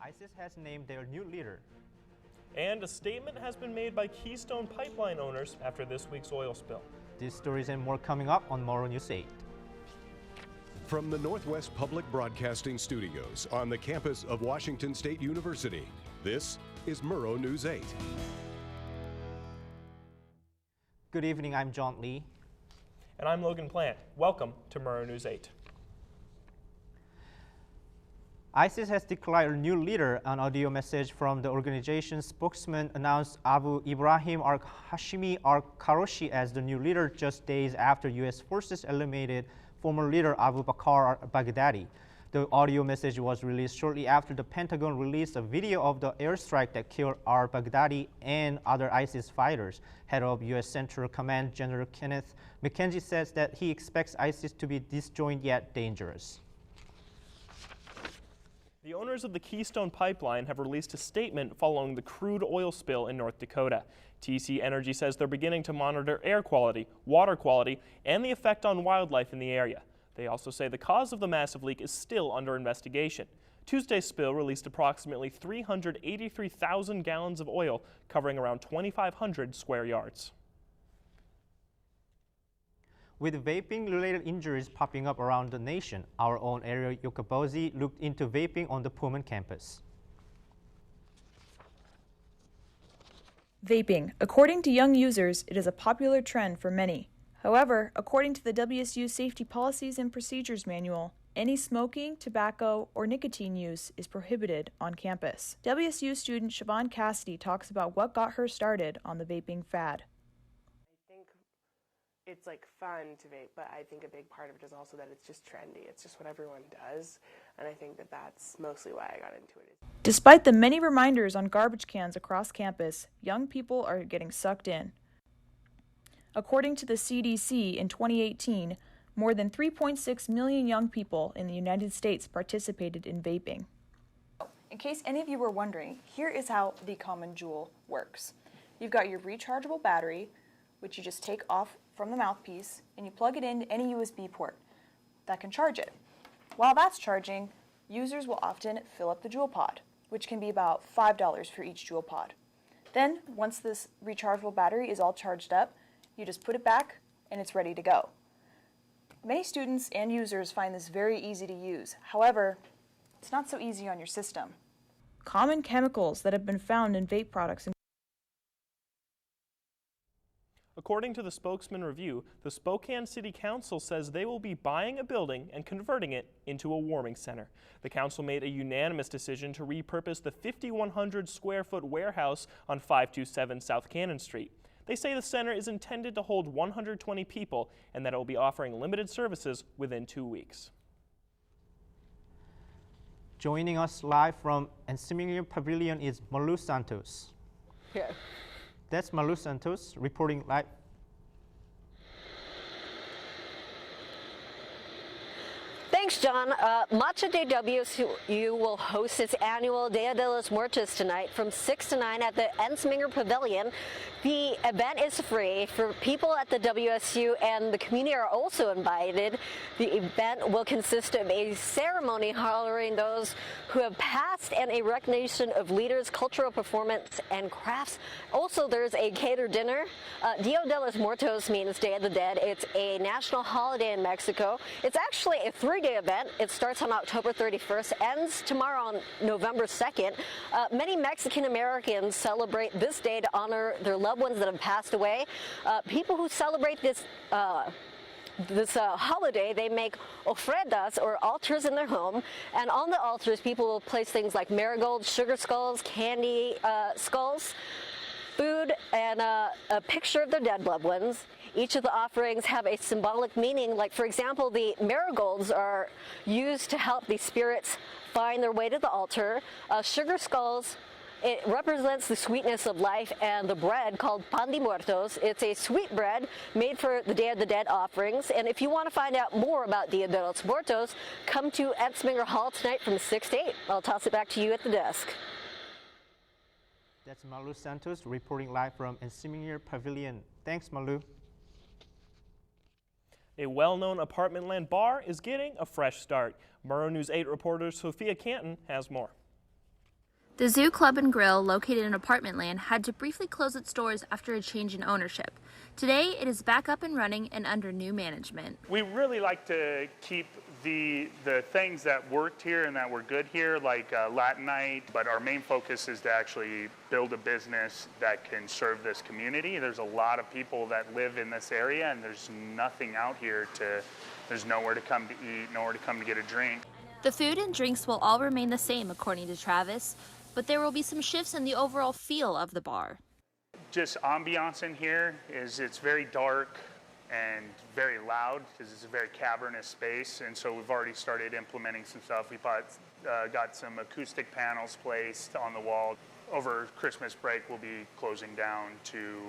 ISIS has named their new leader. And a statement has been made by Keystone Pipeline owners after this week's oil spill. These stories and more coming up on Murrow News 8. From the Northwest Public Broadcasting Studios on the campus of Washington State University, this is Murrow News 8. Good evening, I'm John Lee. And I'm Logan Plant. Welcome to Murrow News 8. ISIS has declared a new leader. An audio message from the organization's spokesman announced Abu Ibrahim al-Hashimi al-Karoshi as the new leader just days after U.S. forces eliminated former leader Abu Bakr al-Baghdadi. The audio message was released shortly after the Pentagon released a video of the airstrike that killed al-Baghdadi and other ISIS fighters. Head of U.S. Central Command General Kenneth McKenzie says that he expects ISIS to be disjointed yet dangerous. The owners of the Keystone Pipeline have released a statement following the crude oil spill in North Dakota. TC Energy says they're beginning to monitor air quality, water quality, and the effect on wildlife in the area. They also say the cause of the massive leak is still under investigation. Tuesday's spill released approximately 383,000 gallons of oil, covering around 2,500 square yards. With vaping-related injuries popping up around the nation, our own Ariel Yokobozi looked into vaping on the Pullman campus. Vaping. According to young users, it is a popular trend for many. However, according to the WSU Safety Policies and Procedures Manual, any smoking, tobacco, or nicotine use is prohibited on campus. WSU student Siobhan Cassidy talks about what got her started on the vaping fad. It's like fun to vape, but I think a big part of it is also that it's just trendy. It's just what everyone does, and I think that that's mostly why I got into it. Despite the many reminders on garbage cans across campus, young people are getting sucked in. According to the CDC, in 2018, more than 3.6 million young people in the United States participated in vaping. In case any of you were wondering, here is how the Common Jewel works. You've got your rechargeable battery, which you just take off from the mouthpiece, and you plug it into any USB port that can charge it. While that's charging, users will often fill up the Jewel Pod, which can be about $5 for each Jewel Pod. Then, once this rechargeable battery is all charged up, you just put it back and it's ready to go. Many students and users find this very easy to use. However, it's not so easy on your system. Common chemicals that have been found in vape products. According to the Spokesman Review, the Spokane City Council says they will be buying a building and converting it into a warming center. The council made a unanimous decision to repurpose the 5,100 square foot warehouse on 527 South Cannon Street. They say the center is intended to hold 120 people and that it will be offering limited services within 2 weeks. Joining us live from Ensimilia Pavilion is Malu Santos. Yeah. That's Malu Santos reporting live. Thanks, John. Matcha de WSU will host its annual Dia de los Muertos tonight from 6 to 9 at the Ensminger Pavilion. The event is free for people at the WSU, and the community are also invited. The event will consist of a ceremony honoring those who have passed and a recognition of leaders, cultural performance, and crafts. Also, there's a catered dinner. Dia de los Muertos means Day of the Dead. It's a national holiday in Mexico. It's actually a 3-day event. It starts on October 31st, ends tomorrow on November 2nd. Many Mexican Americans celebrate this day to honor their loved ones that have passed away. People who celebrate this holiday, they make ofrendas, or altars, in their home, and on the altars people will place things like marigolds, sugar skulls, candy skulls, food, and a picture of their dead loved ones. Each of the offerings have a symbolic meaning. Like, for example, the marigolds are used to help the spirits find their way to the altar. Sugar skulls, it represents the sweetness of life, and the bread, called pan de muertos, it's a sweet bread made for the Day of the Dead offerings. And if you want to find out more about Dia de los Muertos, come to Ensminger Hall tonight from 6 to 8. I'll toss it back to you at the desk. That's Malu Santos reporting live from Ensiminger Pavilion. Thanks, Malu. A well-known apartment land bar is getting a fresh start. Murrow News 8 reporter Sophia Canton has more. The Zoo Club and Grill, located in apartment land, had to briefly close its doors after a change in ownership. Today, it is back up and running and under new management. We really like to keep the things that worked here and that were good here, like Latin night, but our main focus is to actually build a business that can serve this community. There's a lot of people that live in this area, and there's nothing out here there's nowhere to come to eat, nowhere to come to get a drink. The food and drinks will all remain the same, according to Travis, but there will be some shifts in the overall feel of the bar. Just ambiance in here it's very dark and very loud because it's a very cavernous space, and so we've already started implementing some stuff. We got some acoustic panels placed on the wall. Over Christmas break, we'll be closing down to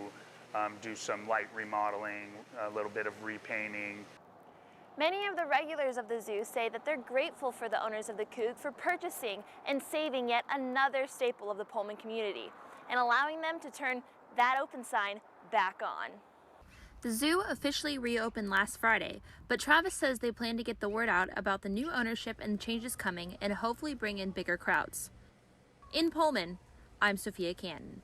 do some light remodeling, a little bit of repainting. Many of the regulars of the zoo say that they're grateful for the owners of the Coug for purchasing and saving yet another staple of the Pullman community and allowing them to turn that open sign back on. The zoo officially reopened last Friday, but Travis says they plan to get the word out about the new ownership and changes coming and hopefully bring in bigger crowds. In Pullman, I'm Sophia Canton.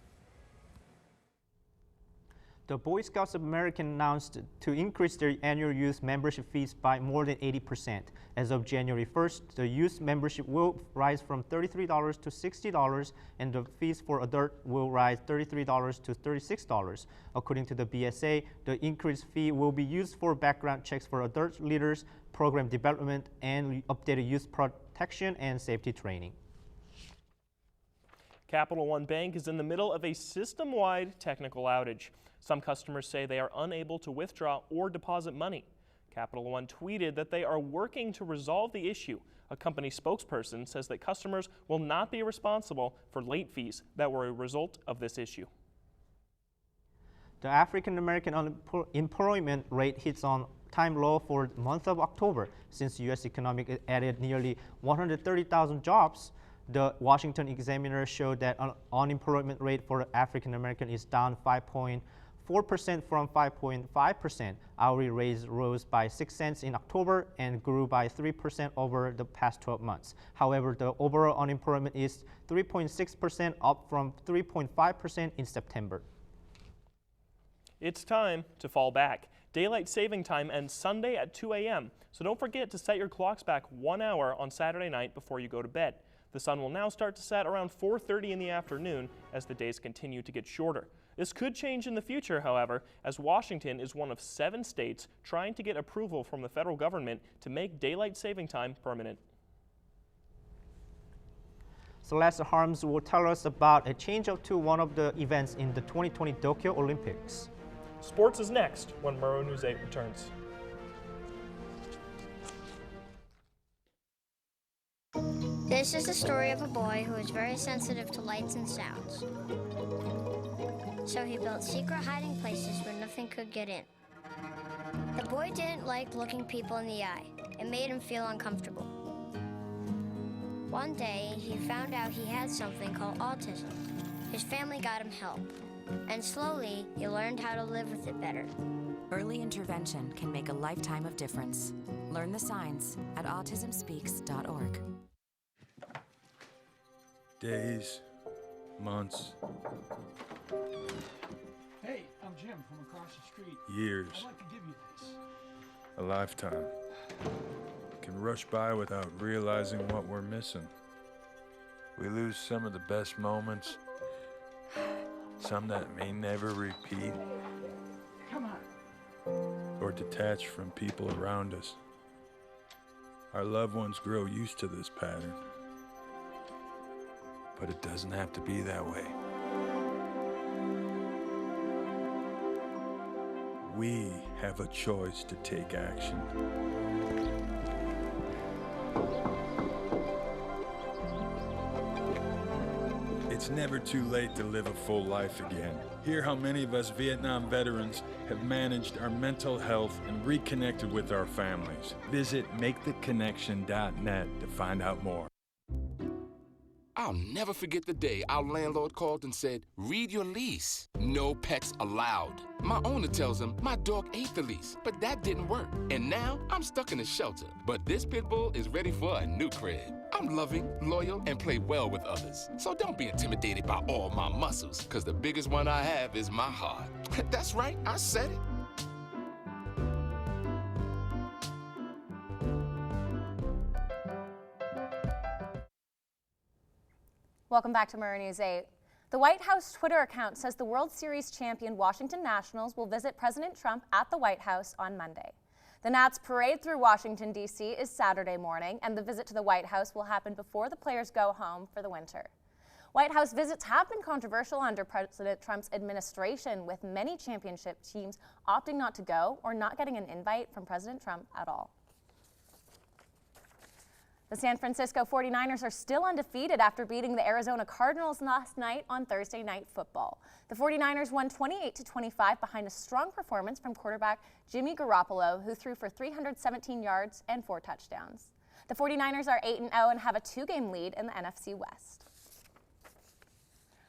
The Boy Scouts of America announced to increase their annual youth membership fees by more than 80%. As of January 1st, the youth membership will rise from $33 to $60, and the fees for adult will rise $33 to $36. According to the BSA, the increased fee will be used for background checks for adult leaders, program development, and updated youth protection and safety training. Capital One Bank is in the middle of a system-wide technical outage. Some customers say they are unable to withdraw or deposit money. Capital One tweeted that they are working to resolve the issue. A company spokesperson says that customers will not be responsible for late fees that were a result of this issue. The African American unemployment rate hits on time low for the month of October. Since U.S. economic added nearly 130,000 jobs, the Washington Examiner showed that unemployment rate for African American is down 5.4% from 5.5%. Hourly rates rose by 6 cents in October and grew by 3% over the past 12 months. However, the overall unemployment is 3.6%, up from 3.5% in September. It's time to fall back. Daylight saving time ends Sunday at 2 a.m., so don't forget to set your clocks back 1 hour on Saturday night before you go to bed. The sun will now start to set around 4:30 in the afternoon as the days continue to get shorter. This could change in the future, however, as Washington is one of 7 states trying to get approval from the federal government to make daylight saving time permanent. Celeste Harms will tell us about a change-up to one of the events in the 2020 Tokyo Olympics. Sports is next when Murrow News 8 returns. This is the story of a boy who is very sensitive to lights and sounds. So he built secret hiding places where nothing could get in. The boy didn't like looking people in the eye. It made him feel uncomfortable. One day, he found out he had something called autism. His family got him help, and slowly, he learned how to live with it better. Early intervention can make a lifetime of difference. Learn the signs at autismspeaks.org. Days, months. Hey, I'm Jim from across the street. Years. I'd like to give you this. A lifetime. Can rush by without realizing what we're missing. We lose some of the best moments, some that may never repeat. Come on. Or detach from people around us. Our loved ones grow used to this pattern. But it doesn't have to be that way. We have a choice to take action. It's never too late to live a full life again. Hear how many of us Vietnam veterans have managed our mental health and reconnected with our families. Visit maketheconnection.net to find out more. I'll never forget the day our landlord called and said, read your lease. No pets allowed. My owner tells him my dog ate the lease, but that didn't work. And now I'm stuck in a shelter. But this pit bull is ready for a new crib. I I'm loving, loyal, and play well with others. So don't be intimidated by all my muscles, because the biggest one I have is my heart. That's right, I said it. Welcome back to Murrow News 8. The White House Twitter account says the World Series champion Washington Nationals will visit President Trump at the White House on Monday. The Nats parade through Washington, D.C. is Saturday morning, and the visit to the White House will happen before the players go home for the winter. White House visits have been controversial under President Trump's administration, with many championship teams opting not to go or not getting an invite from President Trump at all. The San Francisco 49ers are still undefeated after beating the Arizona Cardinals last night on Thursday Night Football. The 49ers won 28-25 behind a strong performance from quarterback Jimmy Garoppolo, who threw for 317 yards and 4 touchdowns. The 49ers are 8-0 and have a 2-game lead in the NFC West.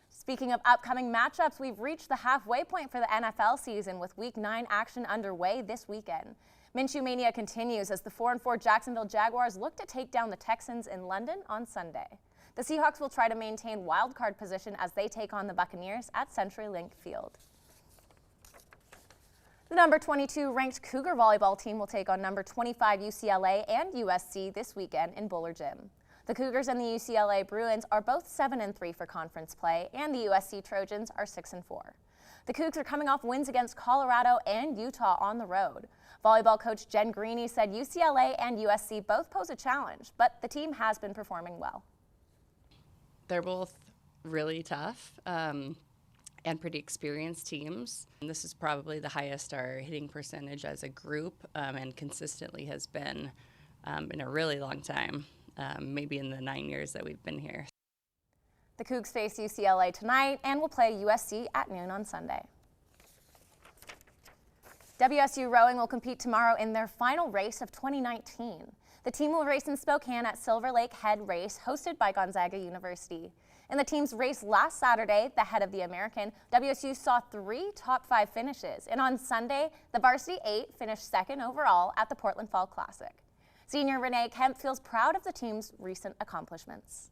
Speaking of upcoming matchups, we've reached the halfway point for the NFL season, with Week 9 action underway this weekend. Minshew Mania continues as the 4-4 Jacksonville Jaguars look to take down the Texans in London on Sunday. The Seahawks will try to maintain wild card position as they take on the Buccaneers at CenturyLink Field. The number 22 ranked Cougar volleyball team will take on number 25 UCLA and USC this weekend in Buller Gym. The Cougars and the UCLA Bruins are both 7-3 for conference play, and the USC Trojans are 6-4. The Cougs are coming off wins against Colorado and Utah on the road. Volleyball coach Jen Greeny said UCLA and USC both pose a challenge, but the team has been performing well. They're both really tough and pretty experienced teams. And this is probably the highest our hitting percentage as a group and consistently has been in a really long time, maybe in the 9 years that we've been here. The Cougs face UCLA tonight and will play USC at noon on Sunday. WSU Rowing will compete tomorrow in their final race of 2019. The team will race in Spokane at Silver Lake Head Race, hosted by Gonzaga University. In the team's race last Saturday, the head of the American, WSU saw 3 top 5 finishes, and on Sunday, the Varsity 8 finished 2nd overall at the Portland Fall Classic. Senior Renee Kemp feels proud of the team's recent accomplishments.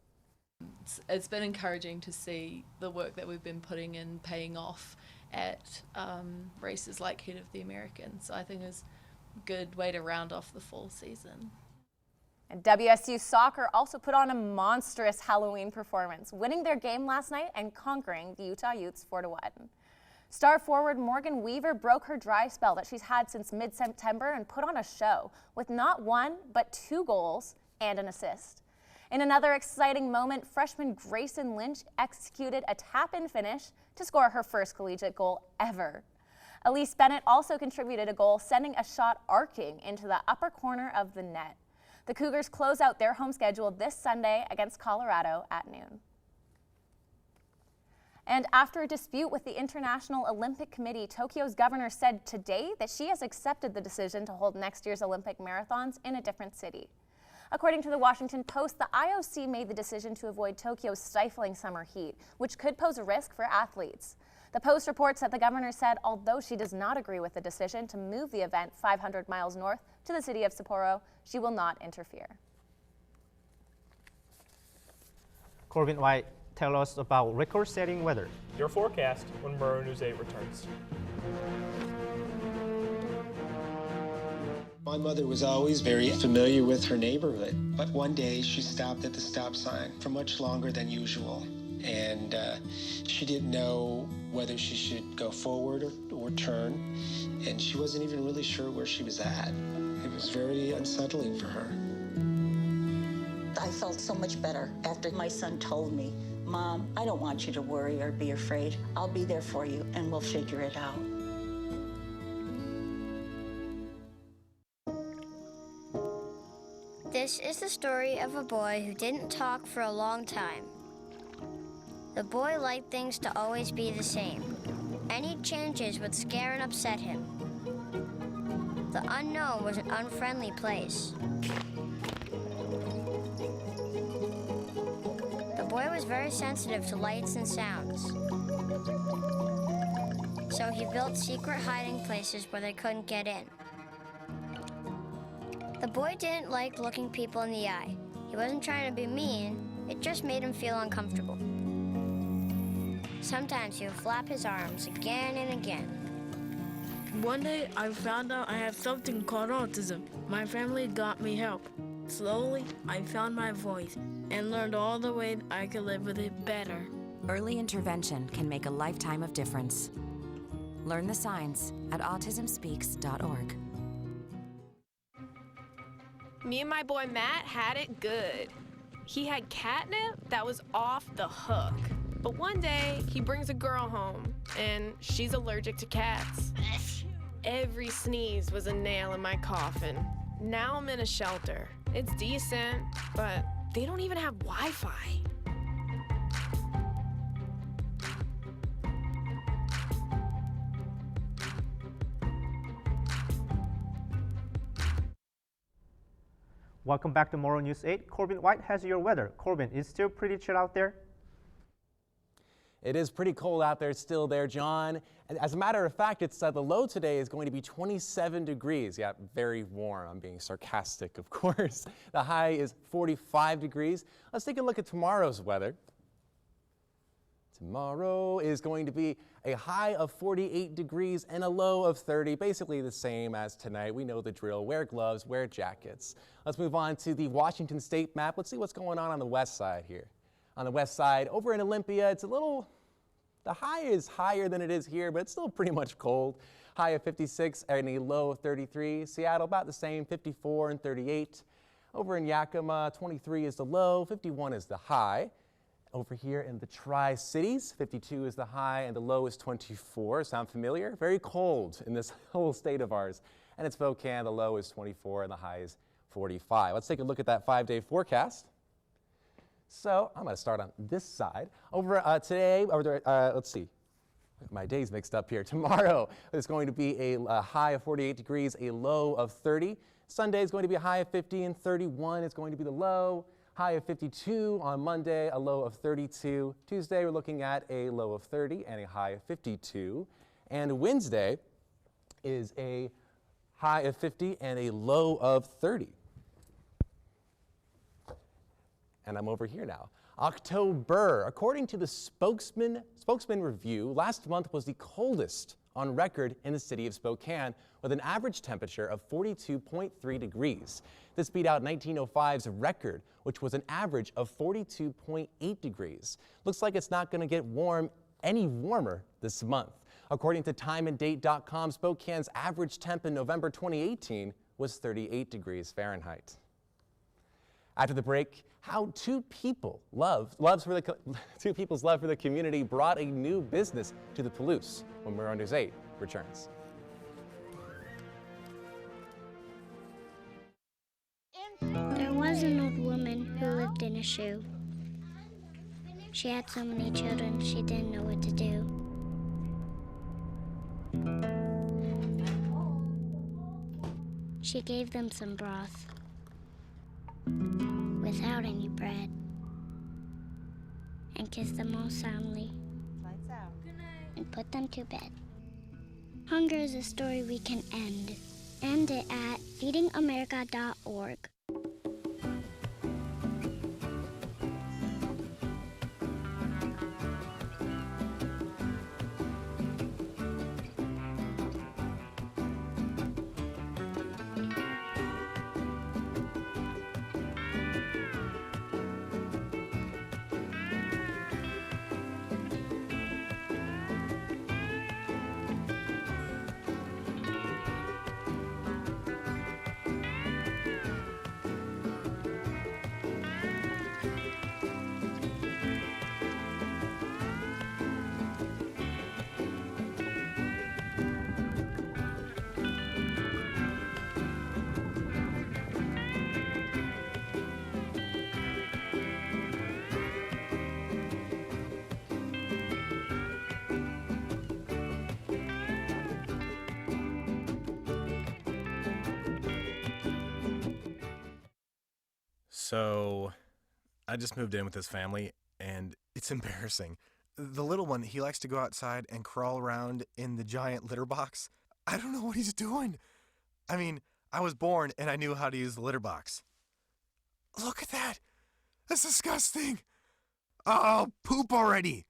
It's been encouraging to see the work that we've been putting in paying off at races like Head of the American. So I think it's a good way to round off the fall season. And WSU Soccer also put on a monstrous Halloween performance, winning their game last night and conquering the Utah Utes 4-1. Star forward Morgan Weaver broke her dry spell that she's had since mid-September and put on a show with not 1 but 2 goals and an assist. In another exciting moment, freshman Grayson Lynch executed a tap-in finish to score her first collegiate goal ever. Elise Bennett also contributed a goal, sending a shot arcing into the upper corner of the net. The Cougars close out their home schedule this Sunday against Colorado at noon. And after a dispute with the International Olympic Committee, Tokyo's governor said today that she has accepted the decision to hold next year's Olympic marathons in a different city. According to the Washington Post, the IOC made the decision to avoid Tokyo's stifling summer heat, which could pose a risk for athletes. The Post reports that the governor said although she does not agree with the decision to move the event 500 miles north to the city of Sapporo, she will not interfere. Corbin White, tell us about record-setting weather. Your forecast when Murrow News 8 returns. My mother was always very familiar with her neighborhood, but one day she stopped at the stop sign for much longer than usual, and she didn't know whether she should go forward or turn, and she wasn't even really sure where she was at. It was very unsettling for her. I felt so much better after my son told me, "Mom, I don't want you to worry or be afraid. I'll be there for you and we'll figure it out." This is the story of a boy who didn't talk for a long time. The boy liked things to always be the same. Any changes would scare and upset him. The unknown was an unfriendly place. The boy was very sensitive to lights and sounds. So he built secret hiding places where they couldn't get in. The boy didn't like looking people in the eye. He wasn't trying to be mean, it just made him feel uncomfortable. Sometimes he would flap his arms again and again. One day, I found out I have something called autism. My family got me help. Slowly, I found my voice and learned all the ways I could live with it better. Early intervention can make a lifetime of difference. Learn the signs at autismspeaks.org. Me and my boy Matt had it good. He had catnip that was off the hook. But one day, he brings a girl home, and she's allergic to cats. Every sneeze was a nail in my coffin. Now I'm in a shelter. It's decent, but they don't even have Wi-Fi. Welcome back to Murrow News 8. Corbin White has your weather. Corbin, is it still pretty chill out there? It is pretty cold out there still there, John. And as a matter of fact, it's the low today is going to be 27 degrees. Yeah, very warm. I'm being sarcastic, of course. The high is 45 degrees. Let's take a look at tomorrow's weather. Tomorrow is going to be a high of 48 degrees and a low of 30, basically the same as tonight. We know the drill. Wear gloves, wear jackets. Let's move on to the Washington State map. Let's see what's going on the west side here. On the west side, over in Olympia, it's a little, the high is higher than it is here, but it's still pretty much cold. High of 56 and a low of 33. Seattle, about the same, 54 and 38. Over in Yakima, 23 is the low, 51 is the high. Over here in the Tri-Cities, 52 is the high and the low is 24. Sound familiar? Very cold in this whole state of ours. And it's Spokane, the low is 24 and the high is 45. Let's take a look at that 5-day forecast. So I'm going to start on this side. Over today, let's see. My days mixed up here. Tomorrow is going to be a high of 48 degrees, a low of 30. Sunday is going to be a high of 50 and 31 is going to be the low. High of 52 on Monday, a low of 32. Tuesday, we're looking at a low of 30 and a high of 52. And Wednesday is a high of 50 and a low of 30. And I'm over here now. October, according to the Spokesman Review, last month was the coldest on record in the city of Spokane with an average temperature of 42.3 degrees. This beat out 1905's record, which was an average of 42.8 degrees. Looks like it's not going to get any warmer this month. According to timeanddate.com, Spokane's average temp in November 2018 was 38 degrees Fahrenheit. After the break, how two people's love for the community brought a new business to the Palouse when Murrow News 8 returns. There was an old woman who lived in a shoe. She had so many children, she didn't know what to do. She gave them some broth without any bread and kissed them all soundly and put them to bed. Hunger is a story we can end. End it at feedingamerica.org. So, I just moved in with this family, and it's embarrassing. The little one, he likes to go outside and crawl around in the giant litter box. I don't know what he's doing. I mean, I was born and I knew how to use the litter box. Look at that. That's disgusting. Oh, poop already.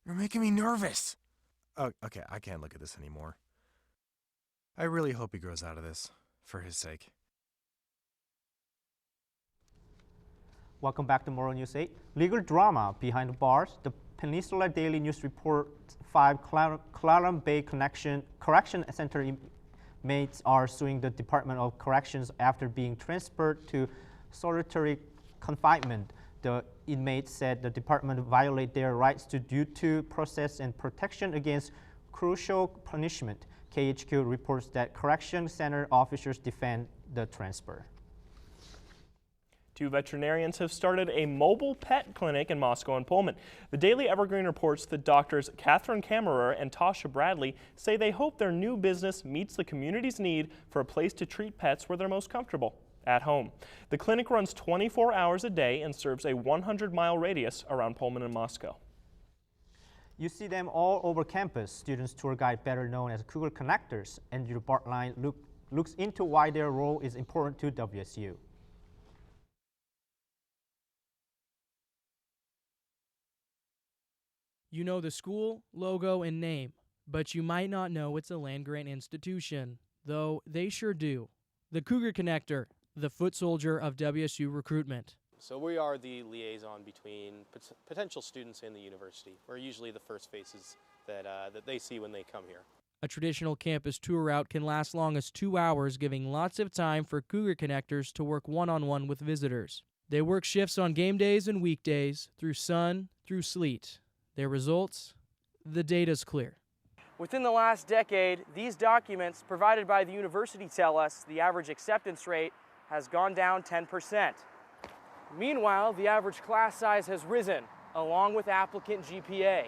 You're making me nervous. Oh, okay, I can't look at this anymore. I really hope he grows out of this, for his sake. Welcome back to Murrow News 8. Legal drama behind the bars. The Peninsula Daily News reports 5 Clarham Bay Correction Center inmates are suing the Department of Corrections after being transferred to solitary confinement. The inmates said the department violated their rights to due to process and protection against crucial punishment. KHQ reports that correction center officers defend the transfer. 2 veterinarians have started a mobile pet clinic in Moscow and Pullman. The Daily Evergreen reports that doctors Catherine Kammerer and Tasha Bradley say they hope their new business meets the community's need for a place to treat pets where they're most comfortable, at home. The clinic runs 24 hours a day and serves a 100-mile radius around Pullman and Moscow. You see them all over campus. Students tour guide, better known as Cougar Connectors, Andrew Bartline looks into why their role is important to WSU. You know the school, logo, and name, but you might not know it's a land-grant institution, though they sure do. The Cougar Connector, the foot soldier of WSU recruitment. So we are the liaison between potential students and the university. We're usually the first faces that they see when they come here. A traditional campus tour route can last long as 2 hours, giving lots of time for Cougar Connectors to work one-on-one with visitors. They work shifts on game days and weekdays, through sun, through sleet. Their results? The data's clear. Within the last decade, these documents provided by the university tell us the average acceptance rate has gone down 10%. Meanwhile, the average class size has risen, along with applicant GPA.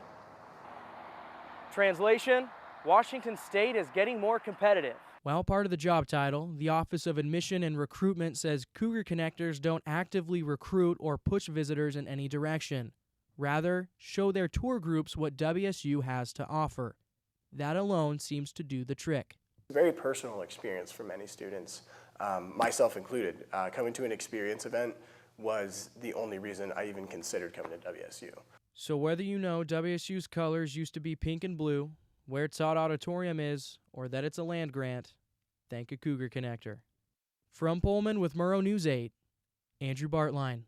Translation, Washington State is getting more competitive. While part of the job title, the Office of Admission and Recruitment says Cougar Connectors don't actively recruit or push visitors in any direction. Rather, show their tour groups what WSU has to offer. That alone seems to do the trick. A very personal experience for many students, myself included. Coming to an experience event was the only reason I even considered coming to WSU. So whether you know WSU's colors used to be pink and blue, where Todd Auditorium is, or that it's a land grant, thank a Cougar Connector. From Pullman with Murrow News 8, Andrew Bartline.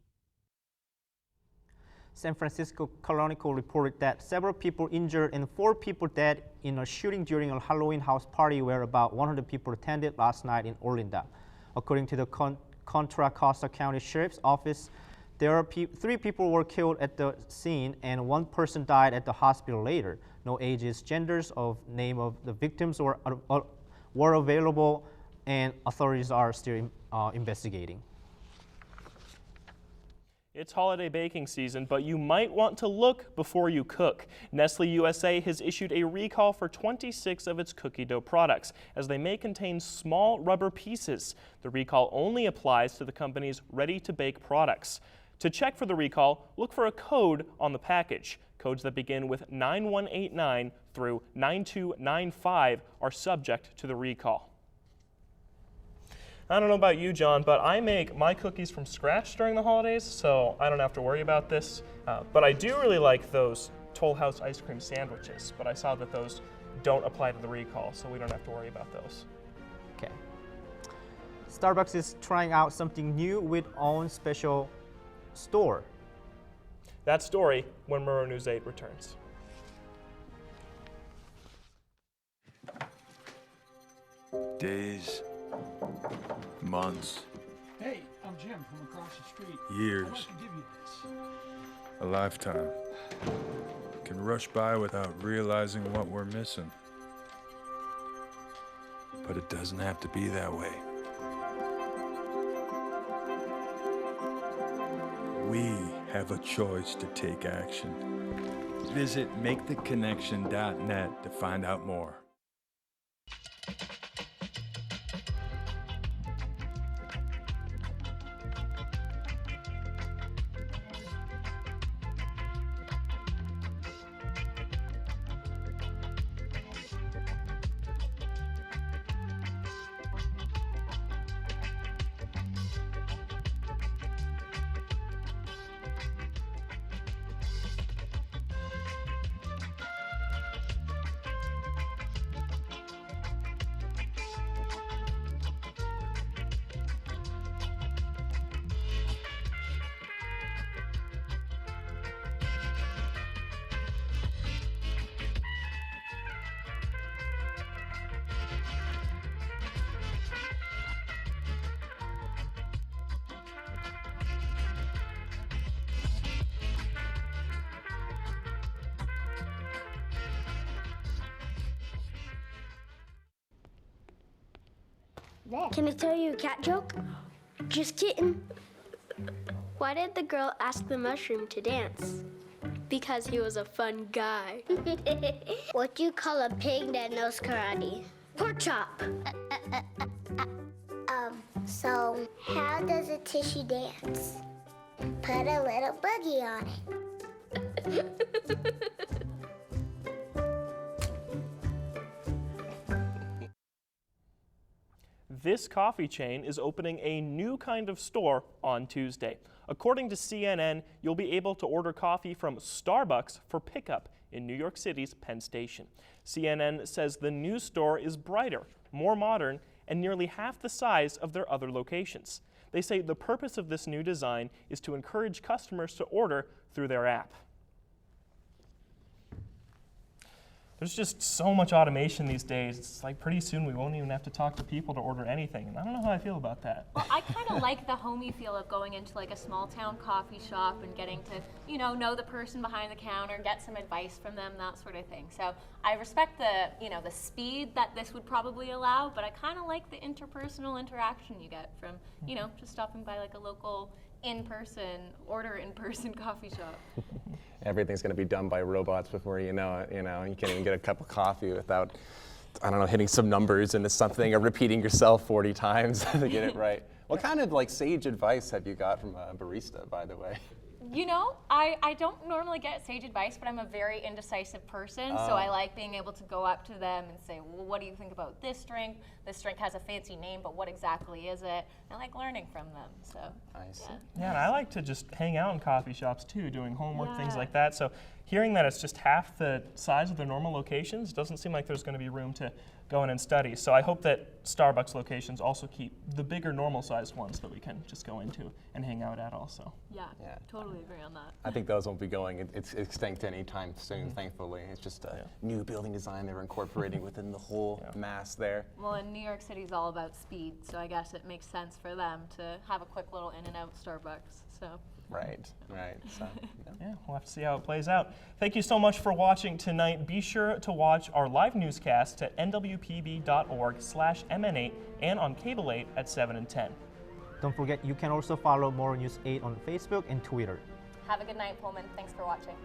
San Francisco Chronicle reported that several people injured and 4 people dead in a shooting during a Halloween house party where about 100 people attended last night in Orlando. According to the Contra Costa County Sheriff's Office, there are 3 people were killed at the scene and 1 person died at the hospital later. No ages, genders, or name of the victims were available, and authorities are still investigating. It's holiday baking season, but you might want to look before you cook. Nestle USA has issued a recall for 26 of its cookie dough products, as they may contain small rubber pieces. The recall only applies to the company's ready-to-bake products. To check for the recall, look for a code on the package. Codes that begin with 9189 through 9295 are subject to the recall. I don't know about you, John, but I make my cookies from scratch during the holidays, so I don't have to worry about this. But I do really like those Toll House ice cream sandwiches, but I saw that those don't apply to the recall, so we don't have to worry about those. Okay. Starbucks is trying out something new with own special store. That story when Murrow News 8 returns. Days, months, Hey, I'm Jim from across the street. Years. I'd like to give you this. a lifetime can rush by without realizing what we're missing. But it doesn't have to be that way. We have a choice to take action. Visit maketheconnection.net to find out more. Can I tell you a cat joke? Just kidding. Why did the girl ask the mushroom to dance? Because he was a fun guy. What do you call a pig that knows karate? Pork chop. So how does a tissue dance? Put a little boogie on it. This coffee chain is opening a new kind of store on Tuesday. According to CNN, you'll be able to order coffee from Starbucks for pickup in New York City's Penn Station. CNN says the new store is brighter, more modern, and nearly half the size of their other locations. They say the purpose of this new design is to encourage customers to order through their app. There's just so much automation these days. It's like pretty soon we won't even have to talk to people to order anything. And I don't know how I feel about that. Well, I kind of like the homey feel of going into like a small town coffee shop and getting to, know the person behind the counter, get some advice from them, that sort of thing. So I respect the speed that this would probably allow, but I kind of like the interpersonal interaction you get from, just stopping by like a local in-person coffee shop. Everything's going to be done by robots before you know it. You can't even get a cup of coffee without, hitting some numbers into something or repeating yourself 40 times to get it right. What kind of sage advice have you got from a barista, by the way? I don't normally get sage advice, but I'm a very indecisive person, so I like being able to go up to them and say, well, what do you think about this drink? This drink has a fancy name, but what exactly is it? I like learning from them, so. I see. Yeah, and I like to just hang out in coffee shops too, doing homework, things like that. So hearing that it's just half the size of their normal locations doesn't seem like there's going to be room to go in and study. So I hope that Starbucks locations also keep the bigger normal sized ones that we can just go into and hang out at also. Yeah, totally agree on that. I think those won't be going it's extinct anytime soon, thankfully. It's just a new building design they're incorporating within the whole mass there. Well, and New York City's all about speed, so I guess it makes sense for them to have a quick little in and out Starbucks, so. Right. So, yeah, we'll have to see how it plays out. Thank you so much for watching tonight. Be sure to watch our live newscast at nwpb.org/MN8 and on Cable 8 at 7 and 10. Don't forget, you can also follow Murrow News 8 on Facebook and Twitter. Have a good night, Pullman. Thanks for watching.